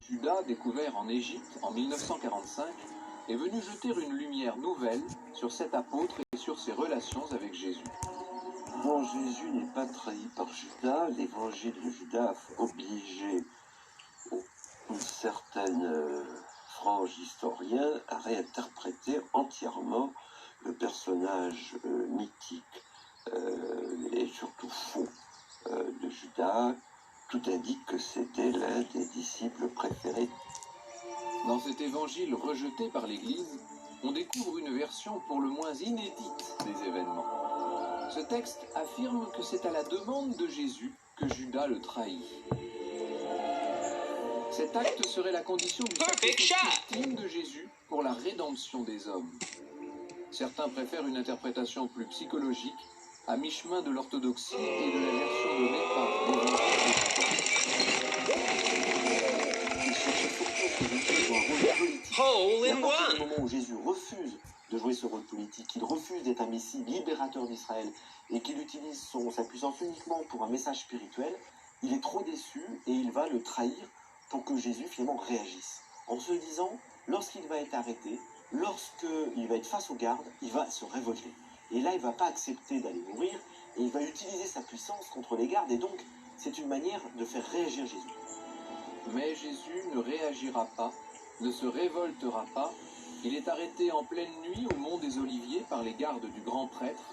Judas, découvert en Égypte en 1945, est venu jeter une lumière nouvelle sur cet apôtre et sur ses relations avec Jésus. Non, Jésus n'est pas trahi par Judas. L'évangile de Judas a obligé une certaine frange d'historiens à réinterpréter entièrement le personnage mythique et surtout faux de Judas. Tout indique que c'était l'un des disciples préférés. Dans cet évangile rejeté par l'Église, on découvre une version pour le moins inédite des événements. Ce texte affirme que c'est à la demande de Jésus que Judas le trahit. Cet acte serait la condition du sacrifice ultime de Jésus pour la rédemption des hommes. Certains préfèrent une interprétation plus psychologique, à mi-chemin de l'orthodoxie et de la version donnée par l'évangile de Judas. À partir du moment où Jésus refuse de jouer ce rôle politique, qu'il refuse d'être un messie libérateur d'Israël et qu'il utilise sa puissance uniquement pour un message spirituel, il est trop déçu et il va le trahir pour que Jésus finalement réagisse. En se disant, lorsqu'il va être arrêté, lorsqu'il va être face aux gardes, il va se révolter. Et là, il ne va pas accepter d'aller mourir et il va utiliser sa puissance contre les gardes et donc c'est une manière de faire réagir Jésus. Mais Jésus ne réagira pas, ne se révoltera pas. Il est arrêté en pleine nuit au mont des Oliviers par les gardes du grand prêtre